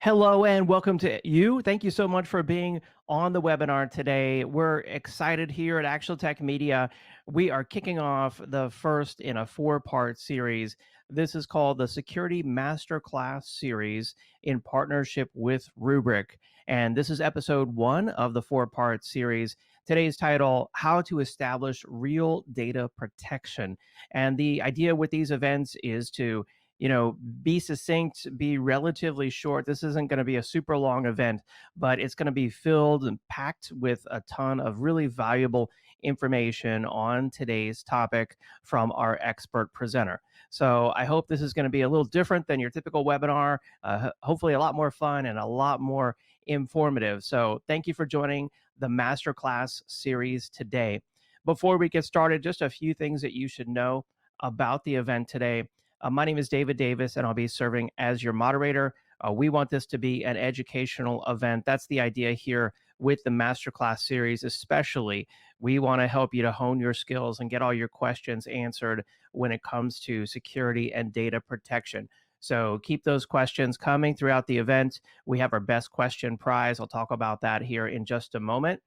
Hello and welcome to you. Thank you so much for being on the webinar today. We're excited here at Actual Tech Media. We are kicking off the first in a four-part series. This is called the Security Masterclass series in partnership with Rubrik. And this is episode 1 of the four-part series. Today's title, How to Establish Real Data Protection. And the idea with these events is to be succinct, be relatively short. This isn't going to be a super long event, but it's going to be filled and packed with a ton of really valuable information on today's topic from our expert presenter. So I hope this is going to be a little different than your typical webinar, hopefully a lot more fun and a lot more informative. So thank you for joining the Masterclass series today. Before we get started, just a few things that you should know about the event today. My name is David Davis, and I'll be serving as your moderator. We want this to be an educational event. That's the idea here with the Masterclass series, especially. We want to help you to hone your skills and get all your questions answered when it comes to security and data protection. So keep those questions coming throughout the event. We have our best question prize. I'll talk about that here in just a moment.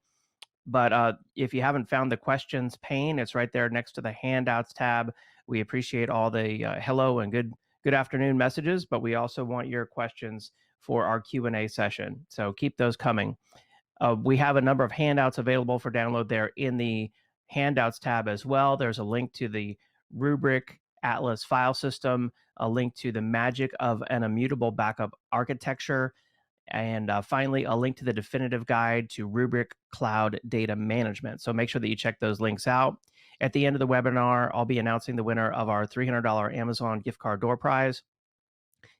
But if you haven't found the questions pane, it's right there next to the handouts tab. We appreciate all the hello and good afternoon messages, but we also want your questions for our Q&A session. So keep those coming. We have a number of handouts available for download there in the handouts tab as well. There's a link to the Rubrik Atlas file system, a link to the magic of an immutable backup architecture, and finally, a link to the definitive guide to Rubrik Cloud Data Management. So make sure that you check those links out. At the end of the webinar, I'll be announcing the winner of our $300 Amazon gift card door prize.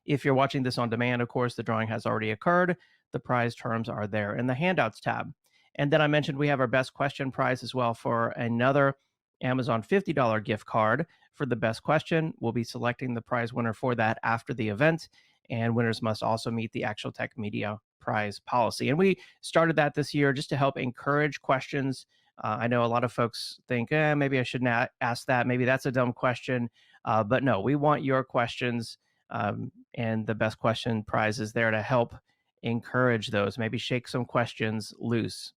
If you're watching this on demand, of course, the drawing has already occurred. The prize terms are there in the handouts tab. And then I mentioned we have our best question prize as well for another Amazon $50 gift card for the best question. We'll be selecting the prize winner for that after the event, and winners must also meet the Actual Tech Media prize policy. And we started that this year just to help encourage questions. I know a lot of folks think, maybe I shouldn't ask that. Maybe that's a dumb question. But no, we want your questions, and the best question prize is there to help encourage those, maybe shake some questions loose.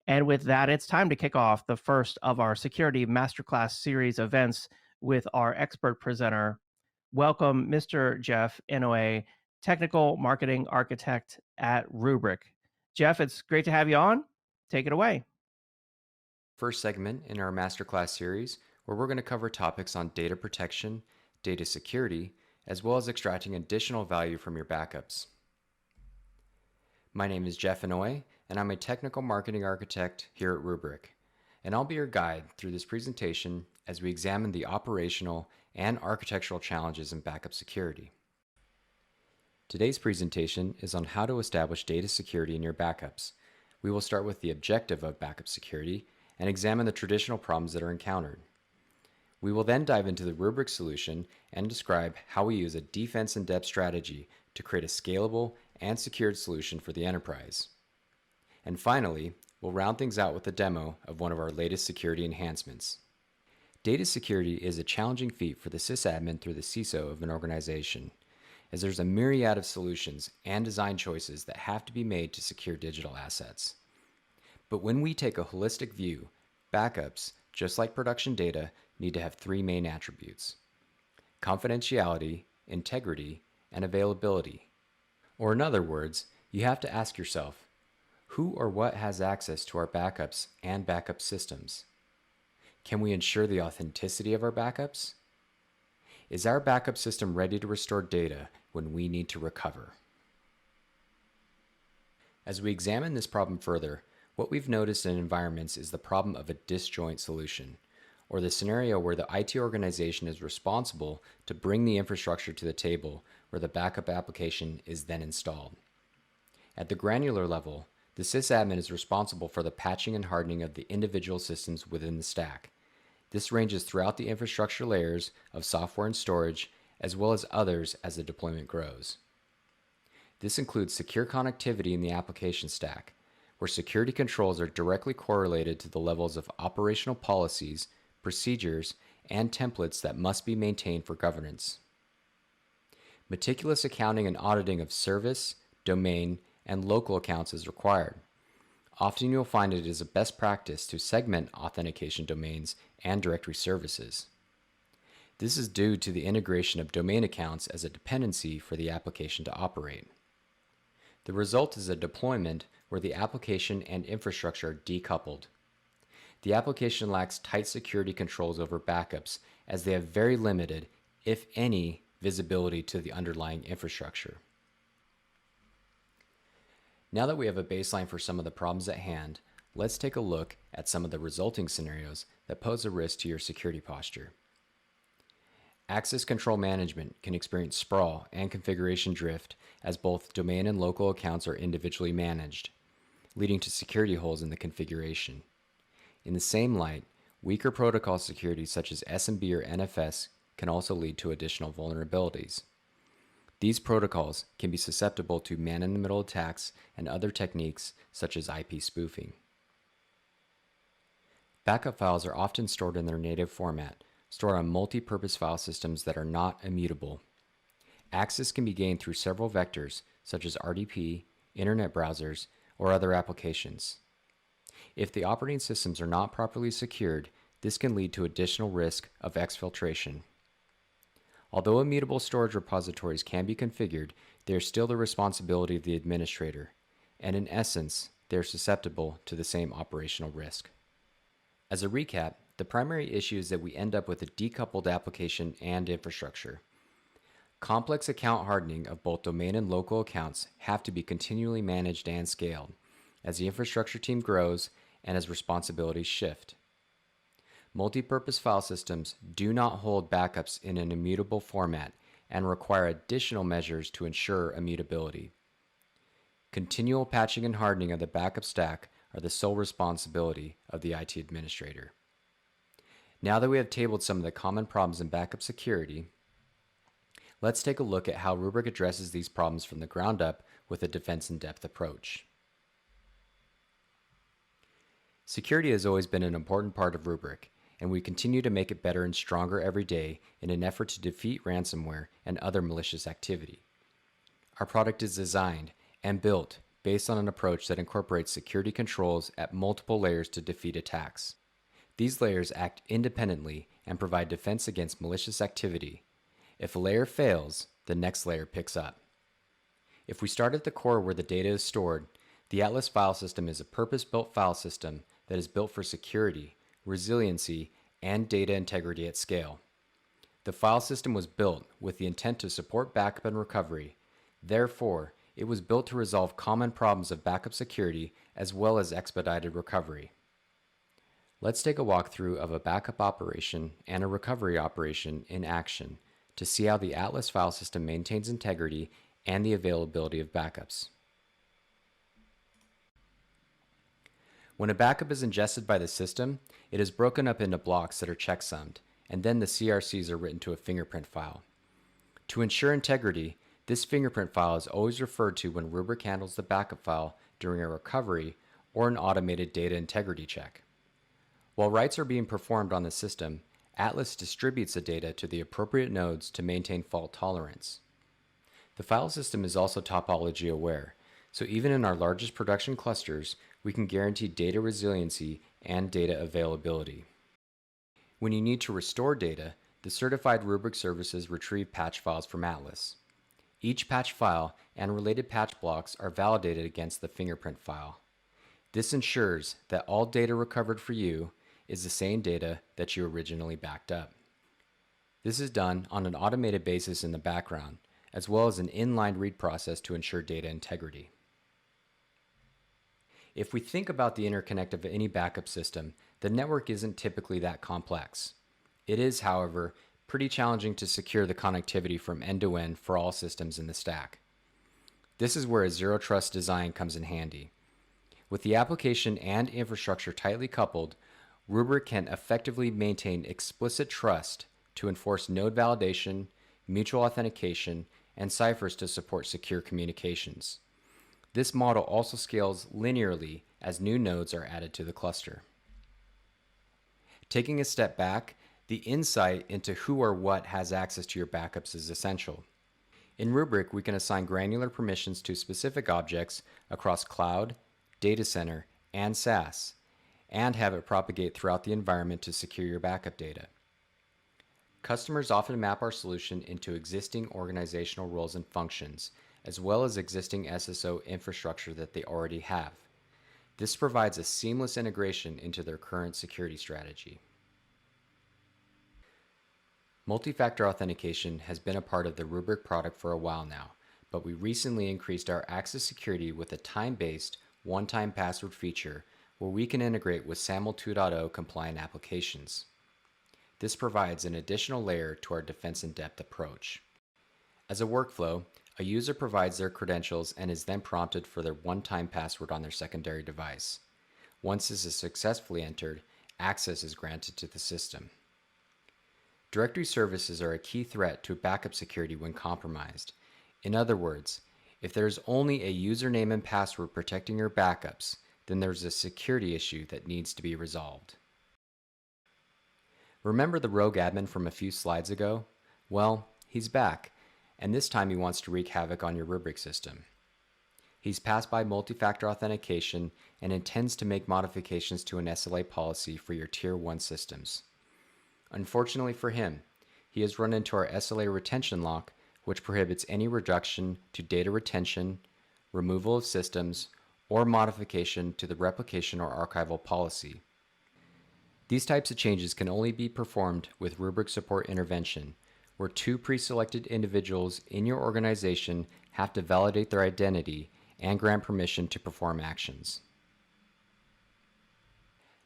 And with that, it's time to kick off the first of our Security Masterclass series events with our expert presenter. Welcome, Mr. Jeff Inouye, Technical Marketing Architect at Rubrik. Jeff, it's great to have you on. Take it away. First segment in our Masterclass series, where we're going to cover topics on data protection, data security, as well as extracting additional value from your backups. My name is Jeff Inouye, and I'm a Technical Marketing Architect here at Rubrik, and I'll be your guide through this presentation as we examine the operational and architectural challenges in backup security. Today's presentation is on how to establish data security in your backups. We will start with the objective of backup security and examine the traditional problems that are encountered. We will then dive into the Rubrik solution and describe how we use a defense in depth strategy to create a scalable and secured solution for the enterprise. And finally, we'll round things out with a demo of one of our latest security enhancements. Data security is a challenging feat for the sysadmin through the CISO of an organization, as there's a myriad of solutions and design choices that have to be made to secure digital assets. But when we take a holistic view, backups, just like production data, need to have three main attributes: confidentiality, integrity, and availability. Or in other words, you have to ask yourself, who or what has access to our backups and backup systems? Can we ensure the authenticity of our backups? Is our backup system ready to restore data when we need to recover? As we examine this problem further, what we've noticed in environments is the problem of a disjoint solution, or the scenario where the IT organization is responsible to bring the infrastructure to the table where the backup application is then installed. At the granular level, the sysadmin is responsible for the patching and hardening of the individual systems within the stack. This ranges throughout the infrastructure layers of software and storage, as well as others as the deployment grows. This includes secure connectivity in the application stack, where security controls are directly correlated to the levels of operational policies, procedures, and templates that must be maintained for governance. Meticulous accounting and auditing of service, domain, and local accounts is required. Often you'll find it is a best practice to segment authentication domains and directory services. This is due to the integration of domain accounts as a dependency for the application to operate. The result is a deployment where the application and infrastructure are decoupled. The application lacks tight security controls over backups as they have very limited, if any, visibility to the underlying infrastructure. Now that we have a baseline for some of the problems at hand, let's take a look at some of the resulting scenarios that pose a risk to your security posture. Access control management can experience sprawl and configuration drift as both domain and local accounts are individually managed, leading to security holes in the configuration. In the same light, weaker protocol security such as SMB or NFS can also lead to additional vulnerabilities. These protocols can be susceptible to man-in-the-middle attacks and other techniques such as IP spoofing. Backup files are often stored in their native format, stored on multi-purpose file systems that are not immutable. Access can be gained through several vectors such as RDP, internet browsers, or other applications. If the operating systems are not properly secured, this can lead to additional risk of exfiltration. Although immutable storage repositories can be configured, they are still the responsibility of the administrator, and in essence, they are susceptible to the same operational risk. As a recap, the primary issue is that we end up with a decoupled application and infrastructure. Complex account hardening of both domain and local accounts have to be continually managed and scaled as the infrastructure team grows and as responsibilities shift. Multi-purpose file systems do not hold backups in an immutable format and require additional measures to ensure immutability. Continual patching and hardening of the backup stack are the sole responsibility of the IT administrator. Now that we have tabled some of the common problems in backup security, let's take a look at how Rubrik addresses these problems from the ground up with a defense-in-depth approach. Security has always been an important part of Rubrik, and we continue to make it better and stronger every day in an effort to defeat ransomware and other malicious activity. Our product is designed and built based on an approach that incorporates security controls at multiple layers to defeat attacks. These layers act independently and provide defense against malicious activity. If a layer fails, the next layer picks up. If we start at the core where the data is stored, the Atlas file system is a purpose-built file system that is built for security, resiliency, and data integrity at scale. The file system was built with the intent to support backup and recovery. Therefore, it was built to resolve common problems of backup security as well as expedited recovery. Let's take a walkthrough of a backup operation and a recovery operation in action to see how the Atlas file system maintains integrity and the availability of backups. When a backup is ingested by the system, it is broken up into blocks that are checksummed, and then the CRCs are written to a fingerprint file. To ensure integrity, this fingerprint file is always referred to when Rubrik handles the backup file during a recovery or an automated data integrity check. While writes are being performed on the system, Atlas distributes the data to the appropriate nodes to maintain fault tolerance. The file system is also topology aware, so even in our largest production clusters, we can guarantee data resiliency and data availability. When you need to restore data, the certified Rubrik services retrieve patch files from Atlas. Each patch file and related patch blocks are validated against the fingerprint file. This ensures that all data recovered for you is the same data that you originally backed up. This is done on an automated basis in the background, as well as an inline read process to ensure data integrity. If we think about the interconnect of any backup system, the network isn't typically that complex. It is, however, pretty challenging to secure the connectivity from end to end for all systems in the stack. This is where a zero trust design comes in handy. With the application and infrastructure tightly coupled, Rubrik can effectively maintain explicit trust to enforce node validation, mutual authentication, and ciphers to support secure communications. This model also scales linearly as new nodes are added to the cluster. Taking a step back, the insight into who or what has access to your backups is essential. In Rubrik, we can assign granular permissions to specific objects across cloud, data center, and SaaS, and have it propagate throughout the environment to secure your backup data. Customers often map our solution into existing organizational roles and functions, as well as existing SSO infrastructure that they already have. This provides a seamless integration into their current security strategy. Multi-factor authentication has been a part of the Rubrik product for a while now, but we recently increased our access security with a time-based, one-time password feature where we can integrate with SAML 2.0 compliant applications. This provides an additional layer to our defense in depth approach. As a workflow, a user provides their credentials and is then prompted for their one-time password on their secondary device. Once this is successfully entered, access is granted to the system. Directory services are a key threat to backup security when compromised. In other words, if there's only a username and password protecting your backups, then there's a security issue that needs to be resolved. Remember the rogue admin from a few slides ago? Well, he's back, and this time he wants to wreak havoc on your Rubrik system. He's passed by multi-factor authentication and intends to make modifications to an SLA policy for your Tier 1 systems. Unfortunately for him, he has run into our SLA retention lock, which prohibits any reduction to data retention, removal of systems, or modification to the replication or archival policy. These types of changes can only be performed with Rubrik support intervention, where two pre-selected individuals in your organization have to validate their identity and grant permission to perform actions.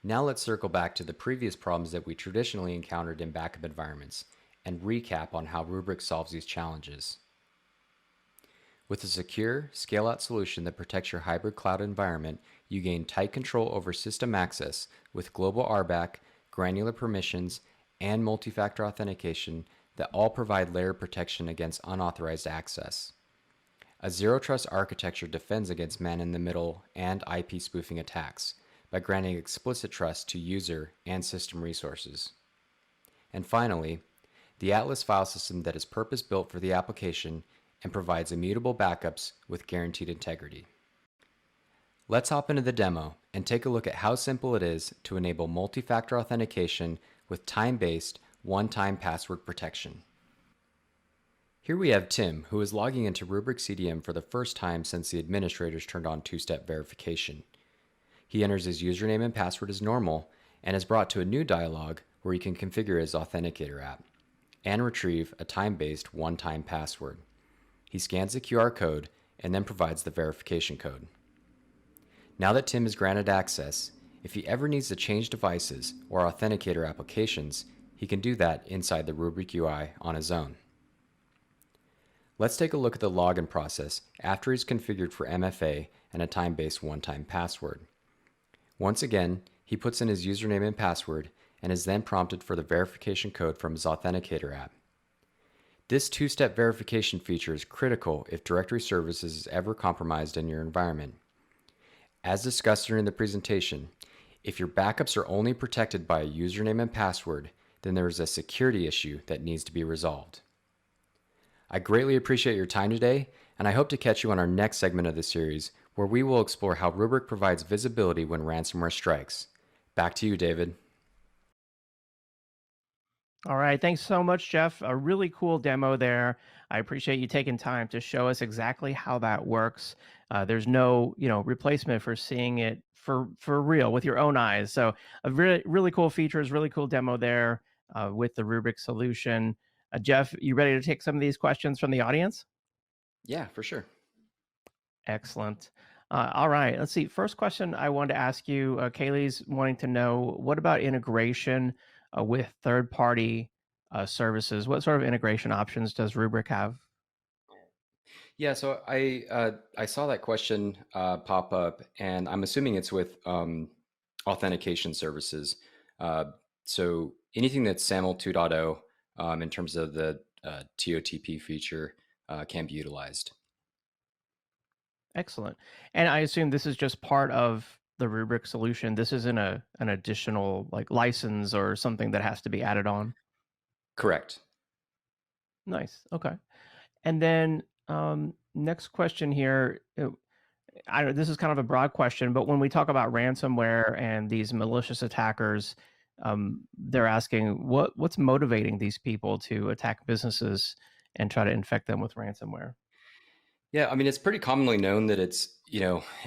Now let's circle back to the previous problems that we traditionally encountered in backup environments and recap on how Rubrik solves these challenges. With a secure, scale-out solution that protects your hybrid cloud environment, you gain tight control over system access with global RBAC, granular permissions, and multi-factor authentication that all provide layer protection against unauthorized access. A zero-trust architecture defends against man-in-the-middle and IP spoofing attacks by granting explicit trust to user and system resources. And finally, the Atlas file system that is purpose-built for the application and provides immutable backups with guaranteed integrity. Let's hop into the demo and take a look at how simple it is to enable multi-factor authentication with time-based, one-time password protection. Here we have Tim, who is logging into Rubrik CDM for the first time since the administrators turned on two-step verification. He enters his username and password as normal and is brought to a new dialog where he can configure his Authenticator app and retrieve a time-based one-time password. He scans the QR code and then provides the verification code. Now that Tim is granted access, if he ever needs to change devices or Authenticator applications, he can do that inside the Rubrik UI on his own. Let's take a look at the login process after he's configured for MFA and a time-based one-time password. Once again, he puts in his username and password and is then prompted for the verification code from his Authenticator app. This two-step verification feature is critical if directory services is ever compromised in your environment. As discussed during the presentation, if your backups are only protected by a username and password, then there is a security issue that needs to be resolved. I greatly appreciate your time today, and I hope to catch you on our next segment of the series, where we will explore how Rubrik provides visibility when ransomware strikes. Back to you, David. All right. Thanks so much, Jeff. A really cool demo there. I appreciate you taking time to show us exactly how that works. There's no, replacement for seeing it for real with your own eyes. So a really cool features, really cool demo there with the Rubrik solution. Jeff, you ready to take some of these questions from the audience? Yeah, for sure. Excellent. All right. Let's see. First question I wanted to ask you, Kaylee's wanting to know what about integration with third-party services? What sort of integration options does Rubrik have? Yeah, so I saw that question pop up, and I'm assuming it's with authentication services. Uh, so anything that's SAML 2.0 in terms of the ToTP feature can be utilized. Excellent. And I assume this is just part of the Rubrik solution. This isn't an additional like license or something that has to be added on. Correct. Nice. Okay. And then next question here. I don't, this is kind of a broad question, but when we talk about ransomware and these malicious attackers, they're asking what's motivating these people to attack businesses and try to infect them with ransomware. Yeah, I mean, it's pretty commonly known that it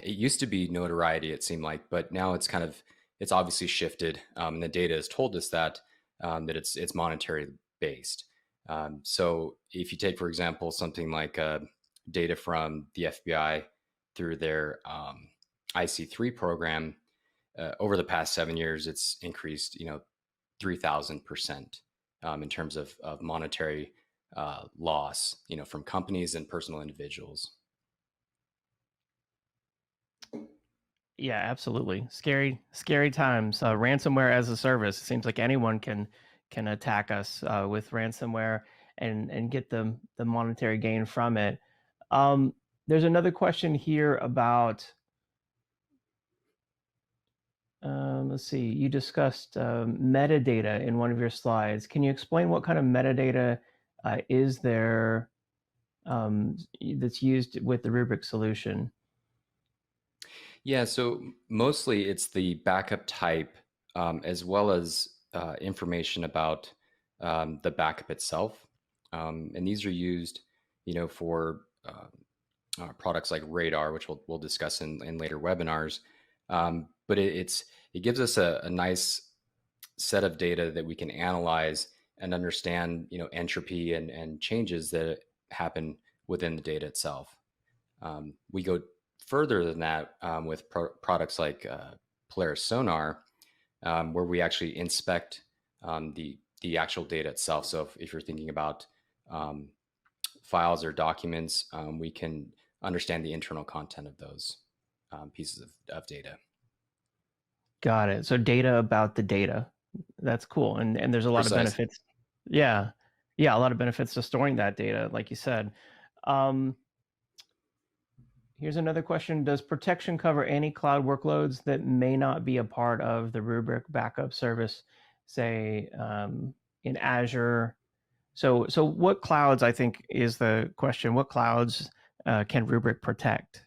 used to be notoriety, it seemed like, but now it's obviously shifted. And the data has told us that it's monetary based. So if you take, for example, something like data from the FBI through their IC3 program, over the past 7 years, it's increased, 3,000% in terms of monetary loss, from companies and personal individuals. Yeah, absolutely. Scary times. Ransomware as a service. It seems like anyone can attack us with ransomware and get the monetary gain from it. There's another question here about. Let's see. You discussed metadata in one of your slides. Can you explain what kind of metadata is there that's used with the Rubrik solution? Yeah, so mostly it's the backup type, as well as information about the backup itself. And these are used, for products like Radar, which we'll discuss in later webinars. But it gives us a nice set of data that we can analyze and understand, entropy and changes that happen within the data itself. We go further than that with products like Polaris Sonar, where we actually inspect the actual data itself. So if you're thinking about um, files or documents, we can understand the internal content of those pieces of data. Got it. So data about the data. That's cool. And there's a lot of Precisely. benefits. Yeah. Yeah, a lot of benefits to storing that data, like you said. Um, Here's another question. Does protection cover any cloud workloads that may not be a part of the Rubrik backup service, say in Azure? So what clouds, I think, is the question. What clouds can Rubrik protect?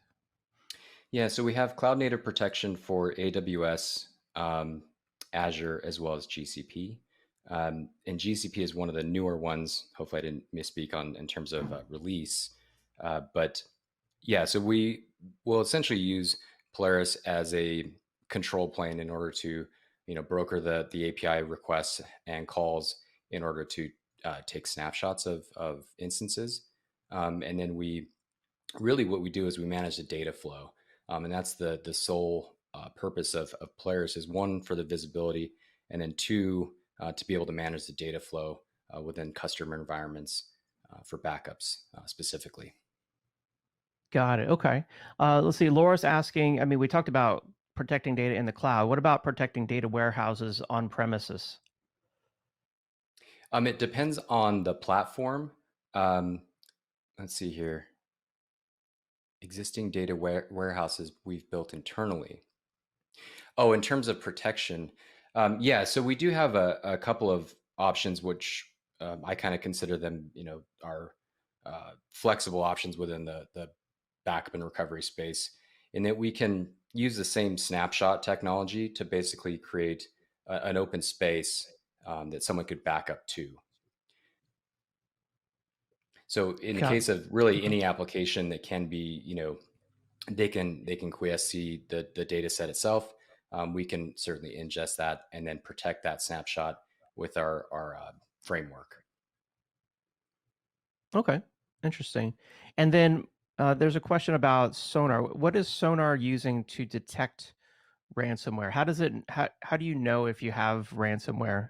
Yeah, so we have cloud native protection for AWS, Azure, as well as GCP. And GCP is one of the newer ones. Hopefully, I didn't misspeak on in terms of release. But yeah, so we will essentially use Polaris as a control plane in order to, broker the API requests and calls in order to take snapshots of instances. And then what we do is we manage the data flow. And that's the sole purpose of Polaris is one for the visibility, and then two to be able to manage the data flow within customer environments for backups specifically. Got it. Okay. Let's see. Laura's asking, I mean, we talked about protecting data in the cloud. What about protecting data warehouses on premises? It depends on the platform. Um, let's see here. Existing data warehouses we've built internally. Oh, in terms of protection, yeah. So we do have a couple of options, which I kind of consider them, are flexible options within the backup and recovery space, in that we can use the same snapshot technology to basically create an open space that someone could back up to. So in the Got case of really mhm. any application that can be, they can quiesce the data set itself. We can certainly ingest that and then protect that snapshot with our framework. Okay. Interesting. And then there's a question about Sonar. What is Sonar using to detect ransomware? How do you know if you have ransomware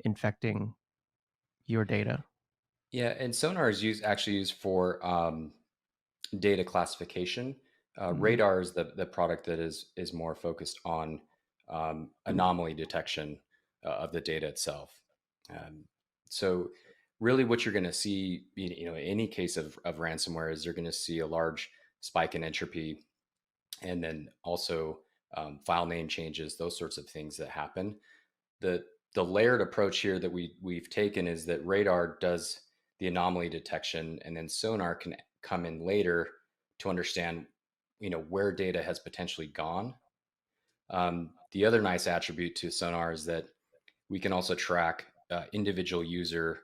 infecting your data? Yeah, and Sonar is actually used for data classification. Mhm. Radar is the product that is more focused on anomaly detection of the data itself. Um, so really what you're going to see, in any case of ransomware, is you're going to see a large spike in entropy, and then also file name changes, those sorts of things that happen. The the layered approach here that we've taken is that Radar does the anomaly detection, and then Sonar can come in later to understand, where data has potentially gone. The other nice attribute to Sonar is that we can also track individual user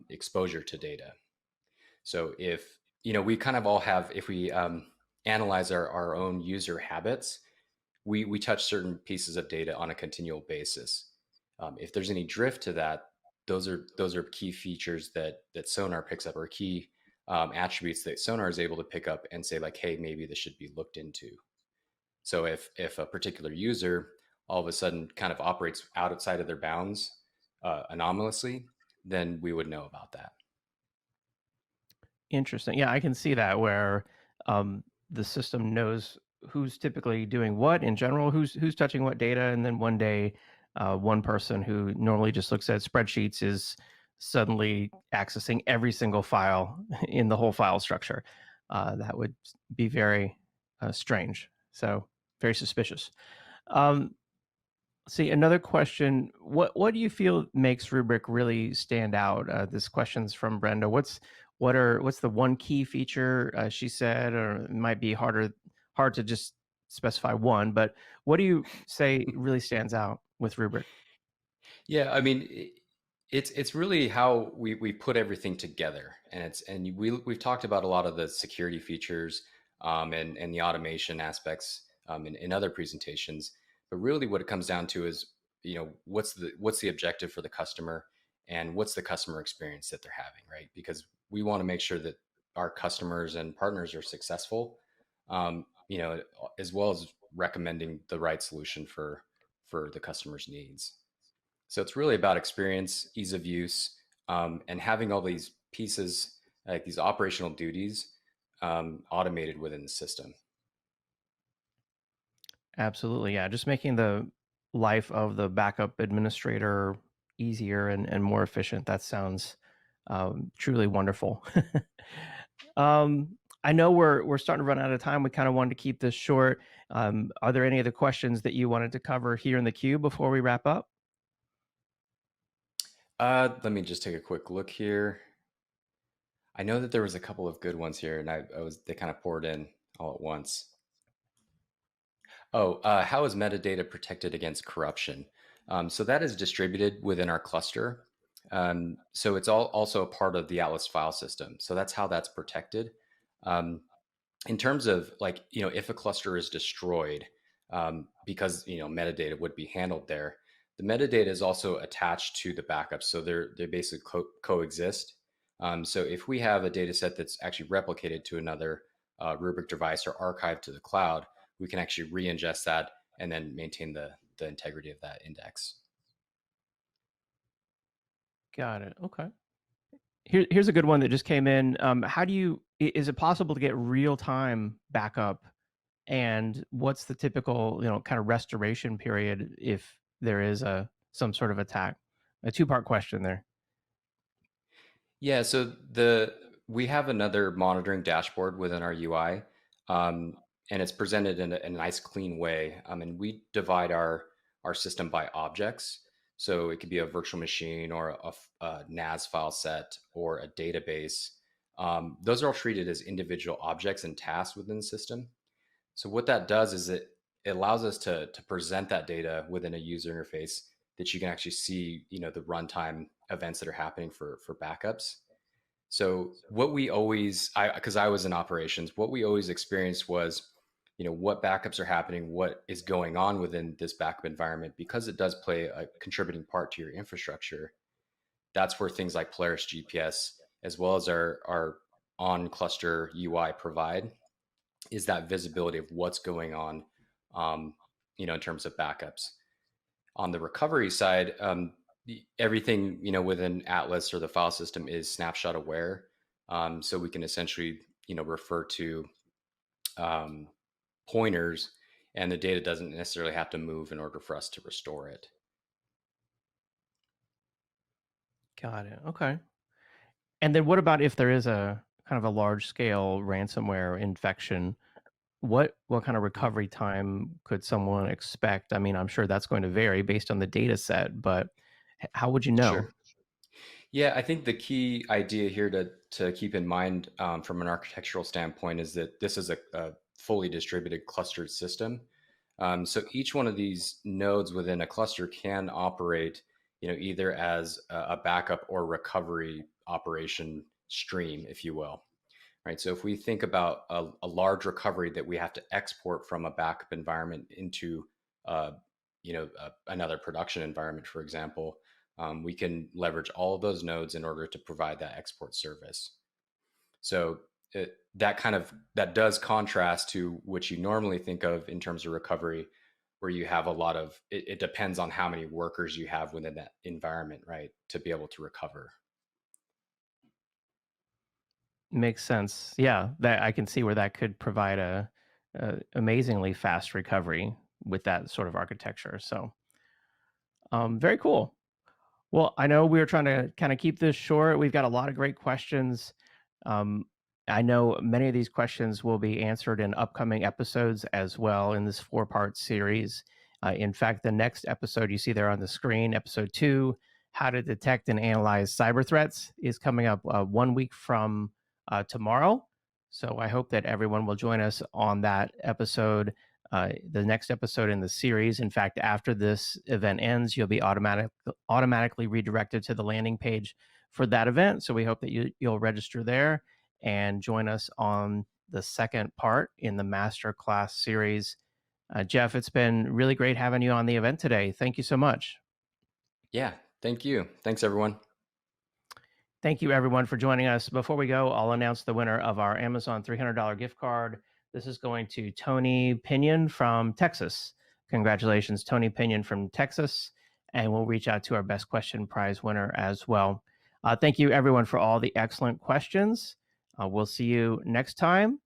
exposure to data. So if we kind of all have, if we analyze our own user habits, we touch certain pieces of data on a continual basis. If there's any drift to that, those are key features that Sonar picks up, or key attributes that Sonar is able to pick up and say like, hey, maybe this should be looked into. So if a particular user all of a sudden kind of operates outside of their bounds anomalously, then we would know about that. Interesting. Yeah, I can see that where the system knows who's typically doing what in general, who's touching what data, and then one day, one person who normally just looks at spreadsheets is suddenly accessing every single file in the whole file structure. That would be very strange. So very suspicious. Um, See, another question. What do you feel makes Rubrik really stand out? This question's from Brenda. What's the one key feature she said, or it might be hard to just specify one, but what do you say really stands out with Rubrik? Yeah, I mean, it's really how we put everything together, and we've talked about a lot of the security features and the automation aspects in other presentations, but really what it comes down to is what's the objective for the customer, and what's the customer experience that they're having, right? Because we want to make sure that our customers and partners are successful, as well as recommending the right solution for the customer's needs. So it's really about experience, ease of use, and having all these pieces, like these operational duties, automated within the system. Absolutely, yeah. Just making the life of the backup administrator easier and more efficient. That sounds truly wonderful. I know we're starting to run out of time. We kind of wanted to keep this short. Are there any other questions that you wanted to cover here in the queue before we wrap up? Let me just take a quick look here. I know that there was a couple of good ones here, and they kind of poured in all at once. Oh, how is metadata protected against corruption? So that is distributed within our cluster. So it's all also a part of the Atlas file system. So that's how that's protected. Um, in terms of like, if a cluster is destroyed, because metadata would be handled there, the metadata is also attached to the backup, so they basically coexist. So if we have a data set that's actually replicated to another Rubrik device or archived to the cloud, we can actually re-ingest that and then maintain the integrity of that index. Got it. Okay. Here's a good one that just came in. How do you? Is it possible to get real time backup? And what's the typical, kind of restoration period if there is a some sort of attack? A two-part question there. Yeah, so the we have another monitoring dashboard within our UI, and it's presented in a nice, clean way. And we divide our system by objects. So it could be a virtual machine or a NAS file set or a database. Those are all treated as individual objects and tasks within the system. So what that does is it allows us to present that data within a user interface that you can actually see, the runtime events that are happening for backups. So what we always, because I was in operations, what we always experienced was, what backups are happening, what is going on within this backup environment, because it does play a contributing part to your infrastructure. That's where things like Polaris GPS, as well as our on cluster UI provide, is that visibility of what's going on, um, in terms of backups. On the recovery side, everything within Atlas or the file system is snapshot aware, so we can essentially refer to um, pointers, and the data doesn't necessarily have to move in order for us to restore it. Got it. Okay. And then what about if there is a kind of a large scale ransomware infection? What kind of recovery time could someone expect? I mean, I'm sure that's going to vary based on the data set, but how would you know? Sure. Yeah, I think the key idea here to keep in mind from an architectural standpoint is that this is a fully distributed clustered system. So each one of these nodes within a cluster can operate, either as a backup or recovery operation stream, if you will. Right. So if we think about a large recovery that we have to export from a backup environment into, another production environment, for example, we can leverage all of those nodes in order to provide that export service. So that does contrast to what you normally think of in terms of recovery, where you have a lot of it depends on how many workers you have within that environment, right, to be able to recover. Makes sense. Yeah, that I can see where that could provide a amazingly fast recovery with that sort of architecture. So, very cool. Well, I know we were trying to kind of keep this short. We've got a lot of great questions. Um, I know many of these questions will be answered in upcoming episodes as well in this four-part series. In fact, the next episode you see there on the screen, episode 2, How to Detect and Analyze Cyber Threats, is coming up 1 week from tomorrow. So I hope that everyone will join us on that episode, the next episode in the series. In fact, after this event ends, you'll be automatically redirected to the landing page for that event. So we hope that you'll register there and join us on the second part in the master class series. Jeff, it's been really great having you on the event today. Thank you so much. Yeah. Thank you. Thanks, everyone. Thank you, everyone, for joining us. Before we go, I'll announce the winner of our Amazon $300 gift card. This is going to Tony Pinion from Texas. Congratulations, Tony Pinion from Texas. And we'll reach out to our best question prize winner as well. Thank you, everyone, for all the excellent questions. We'll see you next time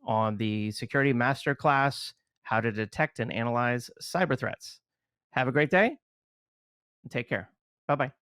on the Security Masterclass, How to Detect and Analyze Cyber Threats. Have a great day and take care. Bye bye.